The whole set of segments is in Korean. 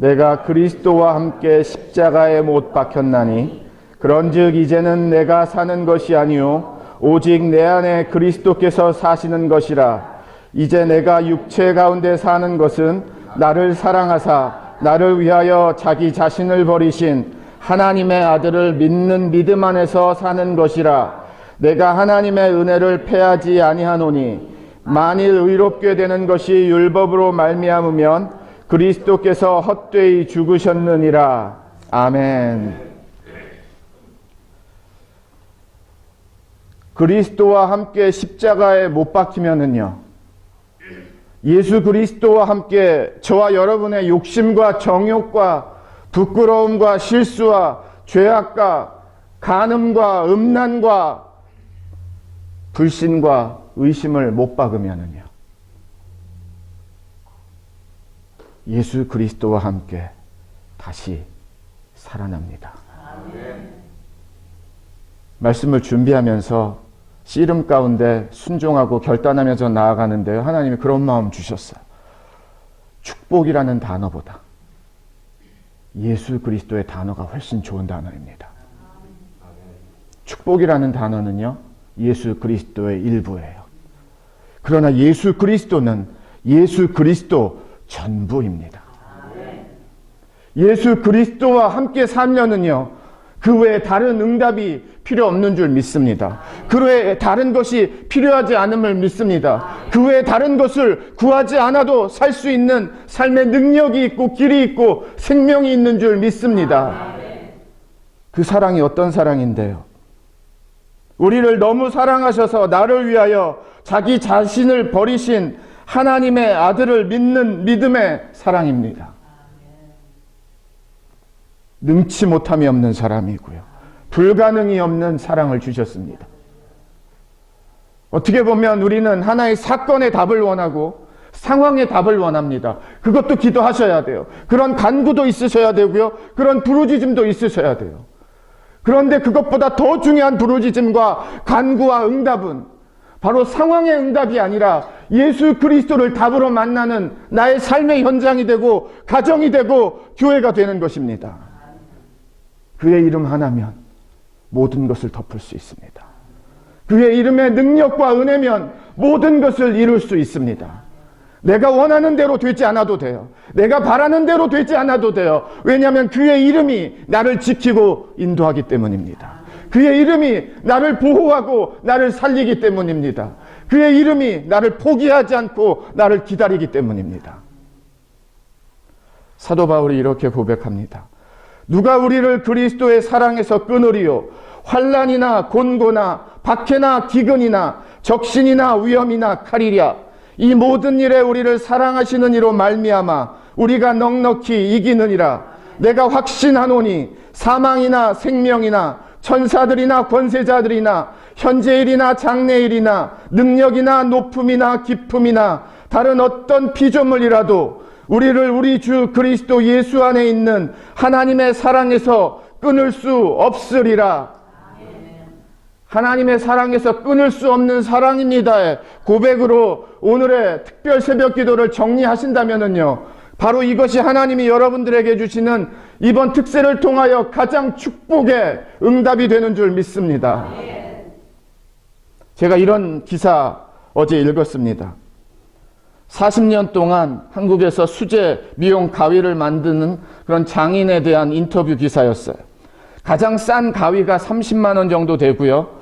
내가 그리스도와 함께 십자가에 못 박혔나니 그런즉 이제는 내가 사는 것이 아니요 오직 내 안에 그리스도께서 사시는 것이라. 이제 내가 육체 가운데 사는 것은 나를 사랑하사 나를 위하여 자기 자신을 버리신 하나님의 아들을 믿는 믿음 안에서 사는 것이라. 내가 하나님의 은혜를 패하지 아니하노니 만일 의롭게 되는 것이 율법으로 말미암으면 그리스도께서 헛되이 죽으셨느니라. 아멘. 그리스도와 함께 십자가에 못 박히면은요, 예수 그리스도와 함께 저와 여러분의 욕심과 정욕과 부끄러움과 실수와 죄악과 간음과 음란과 불신과 의심을 못 박으면은요, 예수 그리스도와 함께 다시 살아납니다. 말씀을 준비하면서 씨름 가운데 순종하고 결단하면서 나아가는데요, 하나님이 그런 마음 주셨어요. 축복이라는 단어보다 예수 그리스도의 단어가 훨씬 좋은 단어입니다. 축복이라는 단어는요, 예수 그리스도의 일부예요. 그러나 예수 그리스도는 예수 그리스도 전부입니다. 예수 그리스도와 함께 살면은요, 그 외에 다른 응답이 필요 없는 줄 믿습니다. 그 외에 다른 것이 필요하지 않음을 믿습니다. 그 외에 다른 것을 구하지 않아도 살 수 있는 삶의 능력이 있고 길이 있고 생명이 있는 줄 믿습니다. 그 사랑이 어떤 사랑인데요? 우리를 너무 사랑하셔서 나를 위하여 자기 자신을 버리신 하나님의 아들을 믿는 믿음의 사랑입니다. 능치 못함이 없는 사람이고요, 불가능이 없는 사랑을 주셨습니다. 어떻게 보면 우리는 하나의 사건의 답을 원하고 상황의 답을 원합니다. 그것도 기도하셔야 돼요. 그런 간구도 있으셔야 되고요, 그런 부르짖음도 있으셔야 돼요. 그런데 그것보다 더 중요한 부르짖음과 간구와 응답은 바로 상황의 응답이 아니라 예수 그리스도를 답으로 만나는 나의 삶의 현장이 되고 가정이 되고 교회가 되는 것입니다. 그의 이름 하나면 모든 것을 덮을 수 있습니다. 그의 이름의 능력과 은혜면 모든 것을 이룰 수 있습니다. 내가 원하는 대로 되지 않아도 돼요. 내가 바라는 대로 되지 않아도 돼요. 왜냐하면 그의 이름이 나를 지키고 인도하기 때문입니다. 그의 이름이 나를 보호하고 나를 살리기 때문입니다. 그의 이름이 나를 포기하지 않고 나를 기다리기 때문입니다. 사도 바울이 이렇게 고백합니다. 누가 우리를 그리스도의 사랑에서 끊으리요? 환난이나 곤고나 박해나 기근이나 적신이나 위험이나 칼이랴. 이 모든 일에 우리를 사랑하시는 이로 말미암아 우리가 넉넉히 이기느니라. 내가 확신하노니 사망이나 생명이나 천사들이나 권세자들이나 현재일이나 장래일이나 능력이나 높음이나 깊음이나 다른 어떤 피조물이라도 우리를 우리 주 그리스도 예수 안에 있는 하나님의 사랑에서 끊을 수 없으리라. 하나님의 사랑에서 끊을 수 없는 사랑입니다의 고백으로 오늘의 특별 새벽 기도를 정리하신다면요, 바로 이것이 하나님이 여러분들에게 주시는 이번 특세를 통하여 가장 축복의 응답이 되는 줄 믿습니다. 제가 이런 기사 어제 읽었습니다. 40년 동안 한국에서 수제 미용 가위를 만드는 그런 장인에 대한 인터뷰 기사였어요. 가장 싼 가위가 30만 원 정도 되고요.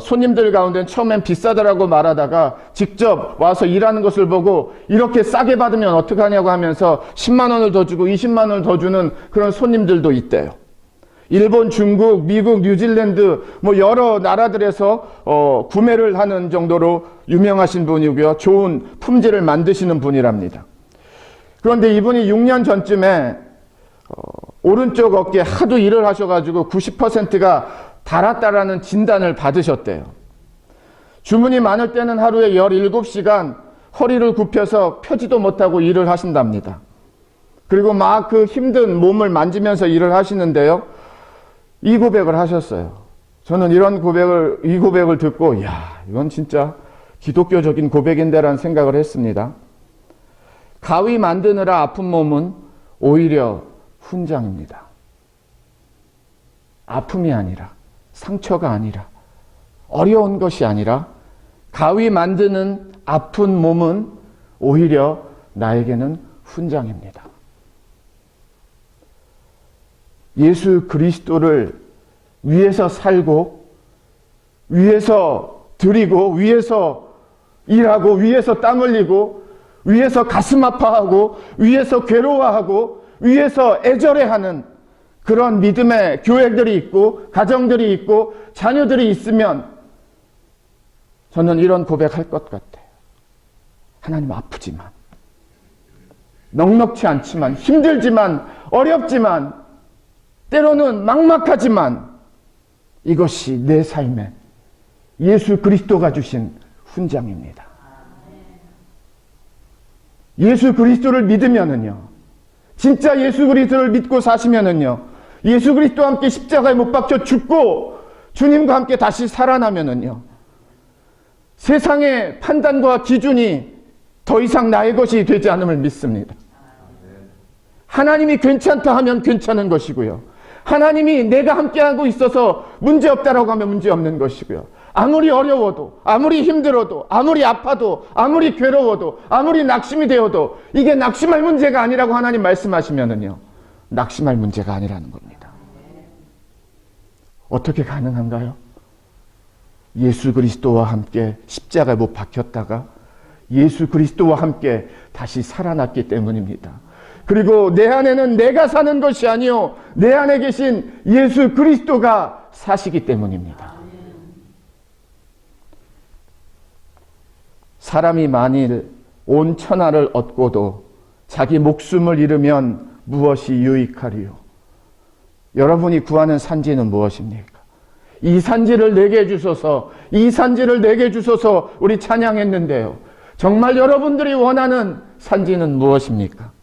손님들 가운데는 처음엔 비싸더라고 말하다가 직접 와서 일하는 것을 보고 이렇게 싸게 받으면 어떡하냐고 하면서 10만 원을 더 주고 20만 원을 더 주는 그런 손님들도 있대요. 일본, 중국, 미국, 뉴질랜드 여러 나라들에서 구매를 하는 정도로 유명하신 분이고요. 좋은 품질을 만드시는 분이랍니다. 그런데 이분이 6년 전쯤에 오른쪽 어깨에 하도 일을 하셔가지고 90%가 닳았다라는 진단을 받으셨대요. 주문이 많을 때는 하루에 17시간 허리를 굽혀서 펴지도 못하고 일을 하신답니다. 그리고 막 그 힘든 몸을 만지면서 일을 하시는데요, 이 고백을 하셨어요. 저는 이 고백을 듣고, 이건 진짜 기독교적인 고백인데라는 생각을 했습니다. 가위 만드느라 아픈 몸은 오히려 훈장입니다. 아픔이 아니라, 상처가 아니라, 어려운 것이 아니라 가위 만드는 아픈 몸은 오히려 나에게는 훈장입니다. 예수 그리스도를 위해서 살고, 위해서 드리고, 위해서 일하고, 위해서 땀 흘리고, 위해서 가슴 아파하고, 위해서 괴로워하고, 위해서 애절해하는 그런 믿음의 교회들이 있고, 가정들이 있고, 자녀들이 있으면 저는 이런 고백할 것 같아요. 하나님, 아프지만, 넉넉지 않지만, 힘들지만, 어렵지만, 때로는 막막하지만 이것이 내 삶에 예수 그리스도가 주신 훈장입니다. 예수 그리스도를 믿으면은요, 진짜 예수 그리스도를 믿고 사시면은요, 예수 그리스도와 함께 십자가에 못 박혀 죽고 주님과 함께 다시 살아나면은요, 세상의 판단과 기준이 더 이상 나의 것이 되지 않음을 믿습니다. 하나님이 괜찮다 하면 괜찮은 것이고요, 하나님이 내가 함께하고 있어서 문제없다라고 하면 문제없는 것이고요, 아무리 어려워도, 아무리 힘들어도, 아무리 아파도, 아무리 괴로워도, 아무리 낙심이 되어도 이게 낙심할 문제가 아니라고 하나님 말씀하시면은요, 낙심할 문제가 아니라는 겁니다. 어떻게 가능한가요? 예수 그리스도와 함께 십자가에 못 박혔다가 예수 그리스도와 함께 다시 살아났기 때문입니다. 그리고 내 안에는 내가 사는 것이 아니요, 내 안에 계신 예수 그리스도가 사시기 때문입니다. 사람이 만일 온 천하를 얻고도 자기 목숨을 잃으면 무엇이 유익하리요? 여러분이 구하는 산지는 무엇입니까? 이 산지를 내게 주소서, 이 산지를 내게 주소서 우리 찬양했는데요, 정말 여러분들이 원하는 산지는 무엇입니까?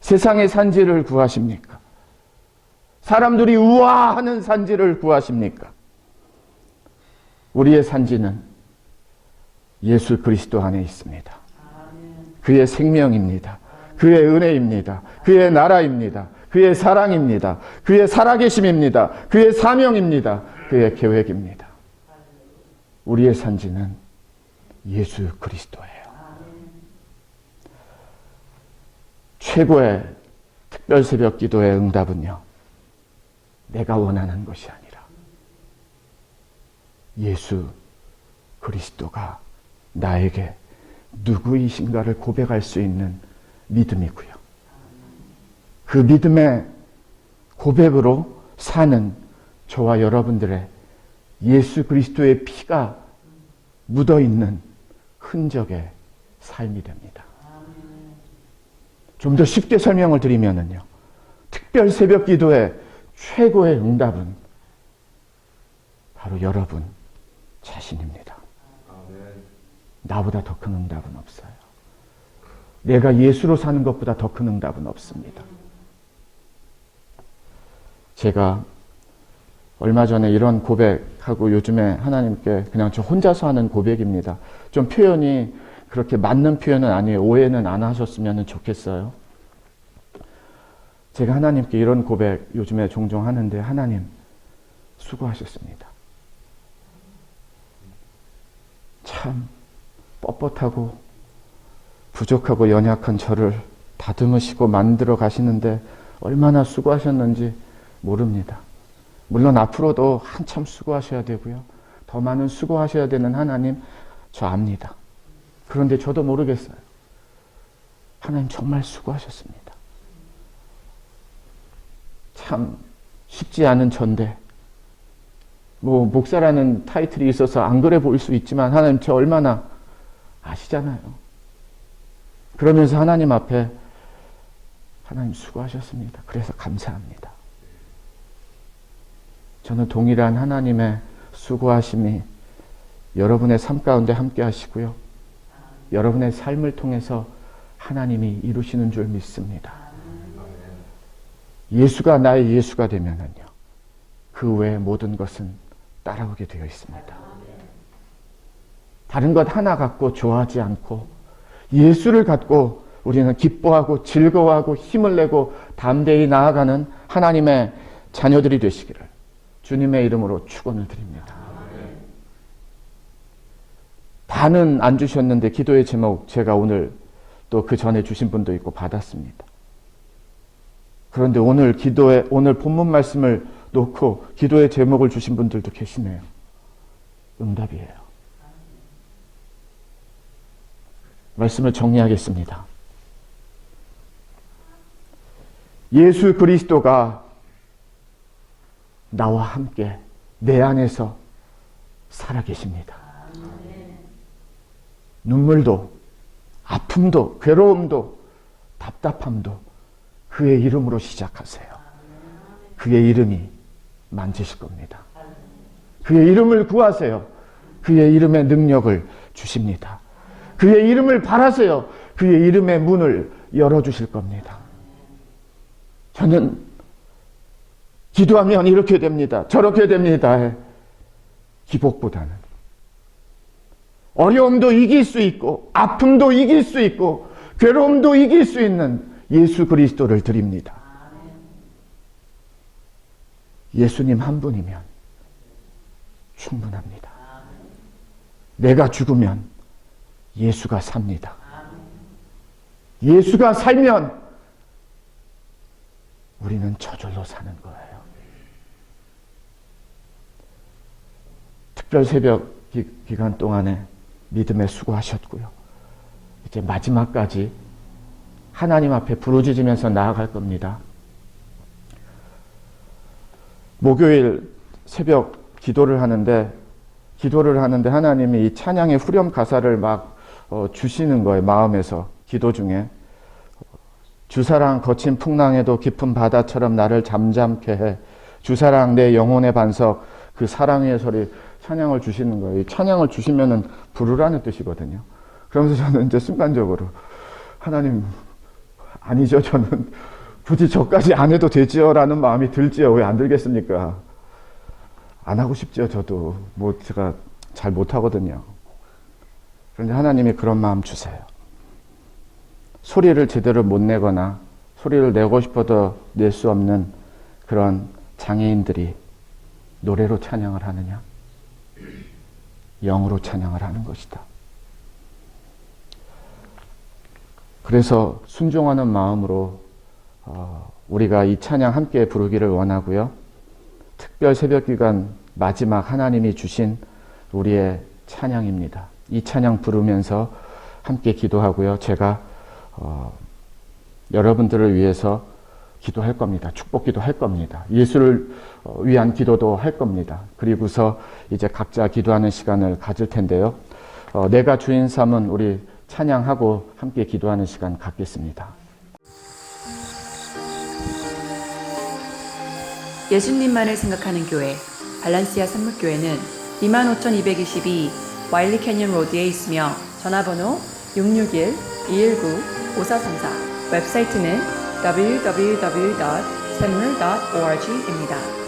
세상의 산지를 구하십니까? 사람들이 우아하는 산지를 구하십니까? 우리의 산지는 예수 그리스도 안에 있습니다. 그의 생명입니다. 그의 은혜입니다. 그의 나라입니다. 그의 사랑입니다. 그의 살아계심입니다. 그의 사명입니다. 그의 계획입니다. 우리의 산지는 예수 그리스도예요. 최고의 특별 새벽 기도의 응답은요, 내가 원하는 것이 아니라 예수 그리스도가 나에게 누구이신가를 고백할 수 있는 믿음이고요, 그 믿음의 고백으로 사는 저와 여러분들의 예수 그리스도의 피가 묻어있는 흔적의 삶이 됩니다. 좀 더 쉽게 설명을 드리면은요, 특별 새벽 기도의 최고의 응답은 바로 여러분 자신입니다. 나보다 더 큰 응답은 없어요. 내가 예수로 사는 것보다 더 큰 응답은 없습니다. 제가 얼마 전에 이런 고백하고 요즘에 하나님께 그냥 저 혼자서 하는 고백입니다. 좀 표현이 그렇게 맞는 표현은 아니에요. 오해는 안 하셨으면 좋겠어요. 제가 하나님께 이런 고백 요즘에 종종 하는데, 하나님 수고하셨습니다. 참 뻣뻣하고 부족하고 연약한 저를 다듬으시고 만들어 가시는데 얼마나 수고하셨는지 모릅니다. 물론 앞으로도 한참 수고하셔야 되고요, 더 많은 수고하셔야 되는 하나님 저 압니다. 그런데 저도 모르겠어요. 하나님 정말 수고하셨습니다. 참 쉽지 않은 전데, 목사라는 타이틀이 있어서 안 그래 보일 수 있지만 하나님 저 얼마나 아시잖아요. 그러면서 하나님 앞에 하나님 수고하셨습니다. 그래서 감사합니다. 저는 동일한 하나님의 수고하심이 여러분의 삶 가운데 함께 하시고요, 여러분의 삶을 통해서 하나님이 이루시는 줄 믿습니다. 예수가 나의 예수가 되면은요, 그 외의 모든 것은 따라오게 되어 있습니다. 다른 것 하나 갖고 좋아하지 않고 예수를 갖고 우리는 기뻐하고 즐거워하고 힘을 내고 담대히 나아가는 하나님의 자녀들이 되시기를 주님의 이름으로 축원을 드립니다. 다는 안 주셨는데 기도의 제목 제가 오늘 또 그 전에 주신 분도 있고 받았습니다. 그런데 오늘 본문 말씀을 놓고 기도의 제목을 주신 분들도 계시네요. 응답이에요. 말씀을 정리하겠습니다. 예수 그리스도가 나와 함께 내 안에서 살아계십니다. 눈물도, 아픔도, 괴로움도, 답답함도 그의 이름으로 시작하세요. 그의 이름이 만지실 겁니다. 그의 이름을 구하세요. 그의 이름의 능력을 주십니다. 그의 이름을 바라세요. 그의 이름의 문을 열어주실 겁니다. 저는 기도하면 이렇게 됩니다. 저렇게 됩니다. 기복보다는 어려움도 이길 수 있고 아픔도 이길 수 있고 괴로움도 이길 수 있는 예수 그리스도를 드립니다. 예수님 한 분이면 충분합니다. 내가 죽으면 예수가 삽니다. 예수가 살면 우리는 저절로 사는 거예요. 특별 새벽 기간 동안에 믿음에 수고하셨고요. 이제 마지막까지 하나님 앞에 부르짖으면서 나아갈 겁니다. 목요일 새벽 기도를 하는데 하나님이 이 찬양의 후렴 가사를 막 주시는 거예요. 마음에서 기도 중에 주사랑 거친 풍랑에도 깊은 바다처럼 나를 잠잠케 해 주사랑 내 영혼의 반석 그 사랑의 소리 찬양을 주시는 거예요. 이 찬양을 주시면은 부르라는 뜻이거든요. 그러면서 저는 이제 순간적으로 하나님 아니죠. 저는 굳이 저까지 안 해도 되지요 라는 마음이 들지요. 왜 안 들겠습니까? 안 하고 싶죠. 저도 제가 잘 못하거든요. 그런데 하나님이 그런 마음 주세요. 소리를 제대로 못 내거나 소리를 내고 싶어도 낼 수 없는 그런 장애인들이 노래로 찬양을 하느냐? 영으로 찬양을 하는 것이다. 그래서 순종하는 마음으로 우리가 이 찬양 함께 부르기를 원하고요. 특별 새벽기간 마지막 하나님이 주신 우리의 찬양입니다. 이 찬양 부르면서 함께 기도하고요. 제가 여러분들을 위해서 기도할 겁니다. 축복기도 할 겁니다. 예수를 위한 기도도 할 겁니다. 그리고서 이제 각자 기도하는 시간을 가질 텐데요. 내가 주인 삼은 우리 찬양하고 함께 기도하는 시간 갖겠습니다. 예수님만을 생각하는 교회 발란시아 산목교회는 25,222 와일리 캐년 로드에 있으며 전화번호 661-219-5434 웹사이트는 www.샘물.org입니다.